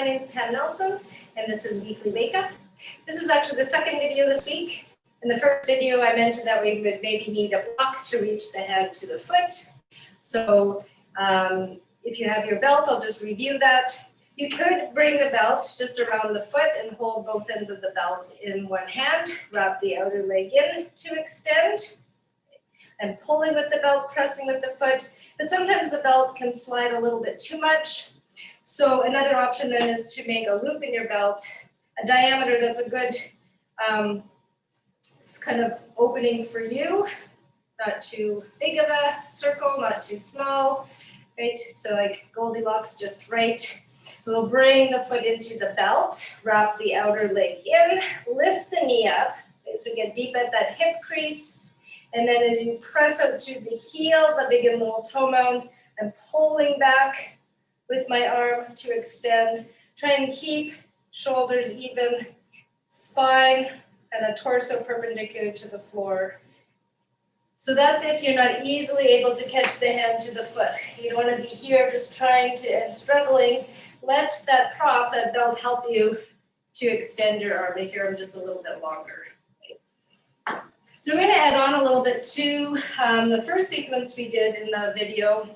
My name is Pam Nelson, and this is Weekly Wake Up. This is actually the second video this week. In the first video, I mentioned that we would maybe need a block to reach the head to the foot. So if you have your belt, I'll just review that. You could bring the belt just around the foot and hold both ends of the belt in one hand, wrap the outer leg in to extend, and pulling with the belt, pressing with the foot. But sometimes the belt can slide a little bit too much. So another option then is to make a loop in your belt, a diameter that's a good kind of opening for you, not too big of a circle, not too small, right? So like Goldilocks, just right. We'll bring the foot into the belt, wrap the outer leg in, lift the knee up, okay, so we get deep at that hip crease. And then as you press out to the heel, the big and little toe mound, I'm pulling back with my arm to extend. Try and keep shoulders even, spine and a torso perpendicular to the floor. So that's if you're not easily able to catch the hand to the foot. You don't want to be here just trying to and struggling. Let that prop, that belt, help you to extend your arm, make your arm just a little bit longer. So we're going to add on a little bit to the first sequence we did in the video,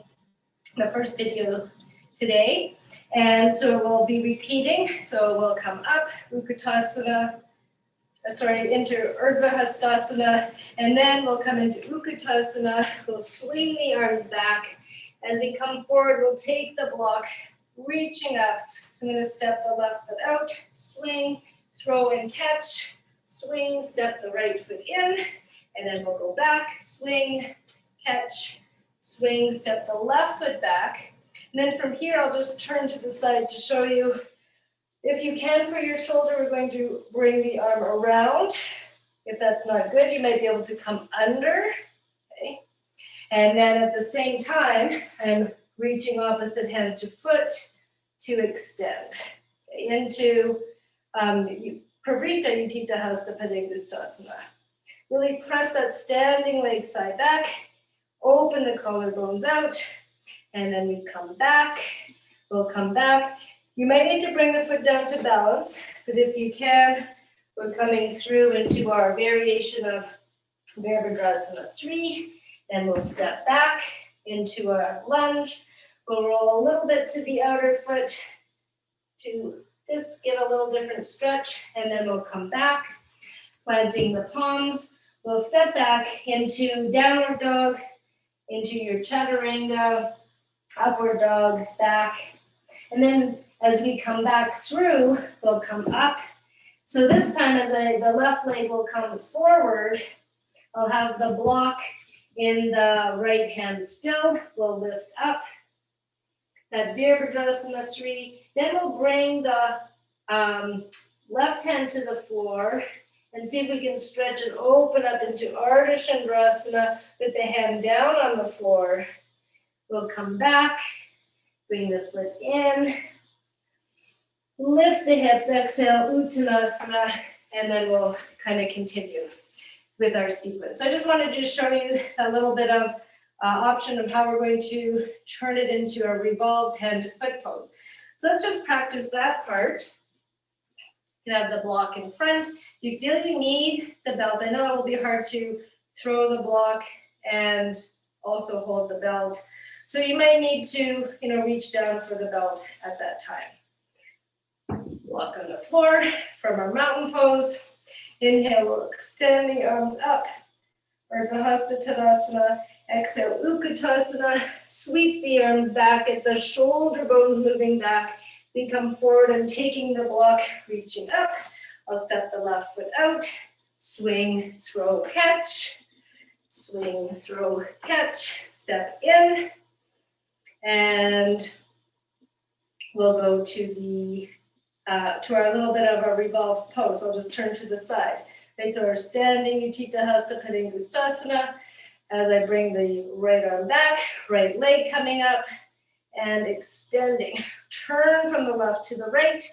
the first video today. And so we'll be repeating. So we'll come up, Utkatasana, into Urdhva Hastasana, and then we'll come into Utkatasana. We'll swing the arms back. As we come forward, we'll take the block, reaching up. So I'm going to step the left foot out, swing, throw and catch, swing, step the right foot in, and then we'll go back, swing, catch, swing, step the left foot back. And then from here, I'll just turn to the side to show you. If you can for your shoulder, we're going to bring the arm around. If that's not good, you might be able to come under. Okay. And then at the same time, I'm reaching opposite hand to foot to extend. Okay. Into Pravrita Utthita Hasta Padangusthasana. Really press that standing leg thigh back, open the collarbones out, and then we come back. We'll come back. You might need to bring the foot down to balance, but if you can, we're coming through into our variation of Virabhadrasana 3. Then we'll step back into a lunge. We'll roll a little bit to the outer foot to just get a little different stretch, and then we'll come back, planting the palms. We'll step back into downward dog, into your chaturanga, upward dog, back. And then as we come back through, we'll come up. So this time the left leg will come forward. I'll have the block in the right hand still. We'll lift up. That Virabhadrasana 3. Then we'll bring the left hand to the floor and see if we can stretch and open up into Ardha Chandrasana with the hand down on the floor. We'll come back, bring the foot in, lift the hips, exhale, Uttanasana, and then we'll kind of continue with our sequence. I just wanted to show you a little bit of option of how we're going to turn it into a revolved hand to foot pose. So let's just practice that part. You can have the block in front. If you feel you need the belt, I know it will be hard to throw the block and also hold the belt. So you might need to, reach down for the belt at that time. Block on the floor from our mountain pose. Inhale, we'll extend the arms up. Urdhva Hasta Tadasana. Exhale, Utkatasana. Sweep the arms back at the shoulder bones moving back. We come forward, I'm taking the block, reaching up. I'll step the left foot out. Swing, throw, catch. Swing, throw, catch. Step in. And we'll go to our little bit of a revolved pose. I'll just turn to the side. Right, so we're standing, Utthita Hasta Padangusthasana. As I bring the right arm back, right leg coming up and extending. Turn from the left to the right.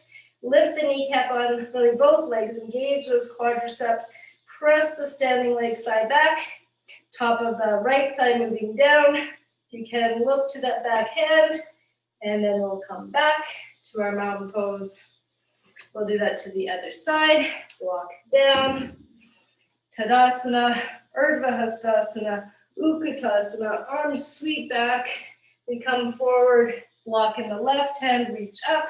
Lift the kneecap on, really both legs. Engage those quadriceps. Press the standing leg thigh back. Top of the right thigh moving down. You can look to that back hand, and then we'll come back to our mountain pose. We'll do that to the other side. Block down. Tadasana, Urdhva Hastasana, Utkatasana, arms sweep back. We come forward, block in the left hand, reach up,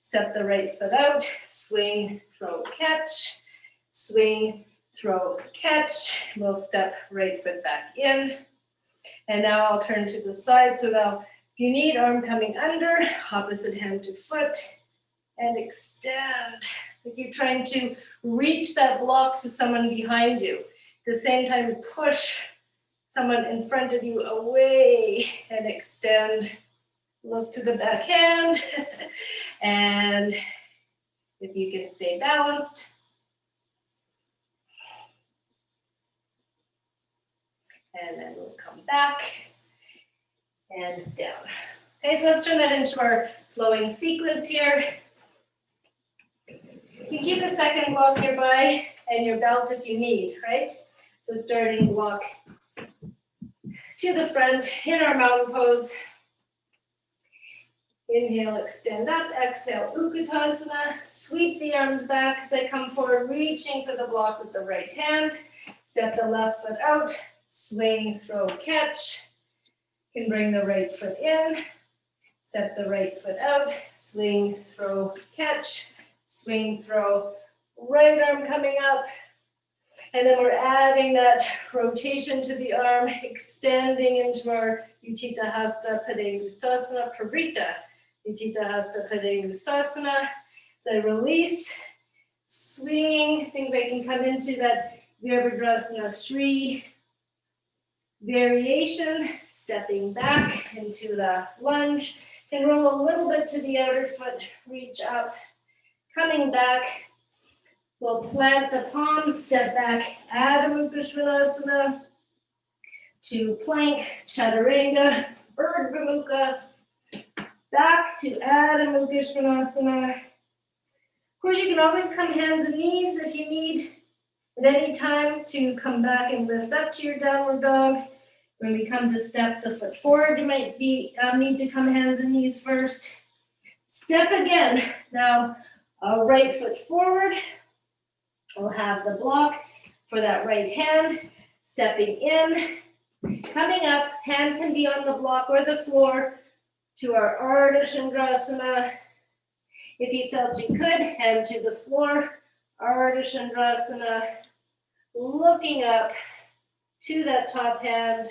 step the right foot out, swing, throw, catch, swing, throw, catch. We'll step right foot back in. And now I'll turn to the side. So now if you need, arm coming under, opposite hand to foot, and extend. Like you're trying to reach that block to someone behind you. At the same time, push someone in front of you away and extend. Look to the back hand. And if you can stay balanced. And then we'll come back and down. Okay, so let's turn that into our flowing sequence here. You keep a second block nearby and your belt if you need, right? So starting block to the front in our mountain pose. Inhale, extend up, exhale, Utkatasana. Sweep the arms back as I come forward, reaching for the block with the right hand. Step the left foot out, swing, throw, catch. You can bring the right foot in, step the right foot out, swing, throw, catch. Swing, throw, right arm coming up. And then we're adding that rotation to the arm, extending into our Utthita Hasta Padangusthasana, Pravrita Utthita Hasta Padangusthasana. As I release, swinging, see if I can come into that Virabhadrasana 3 variation, stepping back into the lunge. Can roll a little bit to the outer foot, reach up. Coming back, we'll plant the palms, step back, Adho Mukha Svanasana, to plank, Chaturanga, Urdhva Mukha, back to Adho Mukha Svanasana. Of course, you can always come hands and knees if you need at any time to come back and lift up to your downward dog. When we come to step the foot forward, you might need to come hands and knees first. Step again. Now, right foot forward, we'll have the block for that right hand, stepping in, coming up, hand can be on the block or the floor to our Ardha Chandrasana. If you felt you could, hand to the floor, Ardha Chandrasana, looking up to that top hand,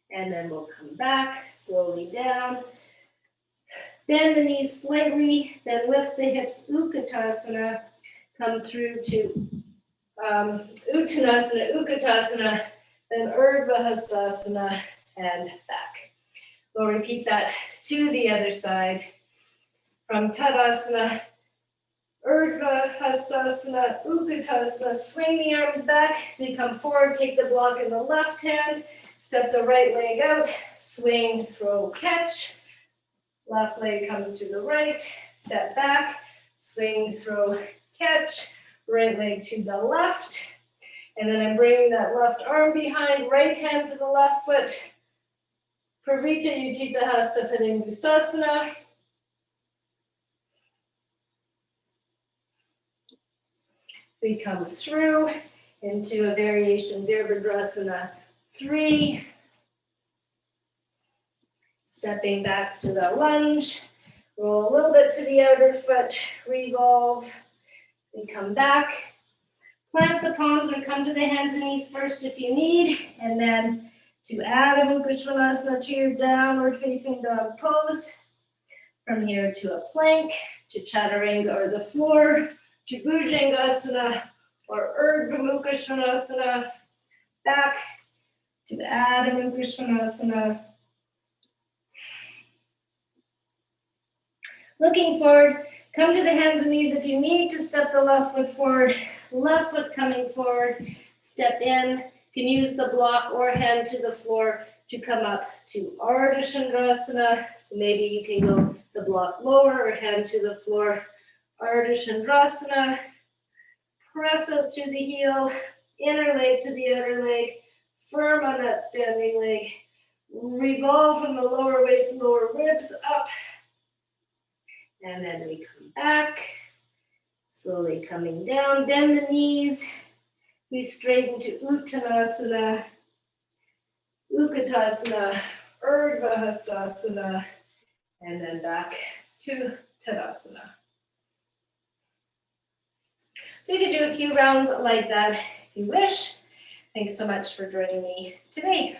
and then we'll come back, slowly down. Bend the knees slightly, then lift the hips, Utkatasana, come through to Uttanasana, Utkatasana, then Urdhva Hastasana, and back. We'll repeat that to the other side. From Tadasana, Urdhva Hastasana, Utkatasana, swing the arms back as we come forward, take the block in the left hand, step the right leg out, swing, throw, catch. Left leg comes to the right, step back, swing, throw, catch, right leg to the left. And then I'm bringing that left arm behind, right hand to the left foot. Pravrita Utthita Hasta Padangusthasana. We come through into a variation Virabhadrasana 3. Stepping back to the lunge, roll a little bit to the outer foot, revolve. We come back, plant the palms or come to the hands and knees first if you need, and then to Adho Mukha Svanasana to your downward facing dog pose. From here to a plank, to Chaturanga or the floor, to Bhujangasana or Urdhva Mukha Svanasana, back to Adho Mukha Svanasana. Looking forward, come to the hands and knees if you need to step the left foot forward, left foot coming forward, step in. You can use the block or hand to the floor to come up to Ardha Chandrasana. So maybe you can go the block lower or hand to the floor, Ardha Chandrasana. Press out through the heel, inner leg to the outer leg, firm on that standing leg. revolve from the lower waist, lower ribs up. And then we come back, slowly coming down, bend the knees. We straighten to Uttanasana, Utkatasana, Urdhva Hastasana, and then back to Tadasana. So you can do a few rounds like that if you wish. Thanks so much for joining me today.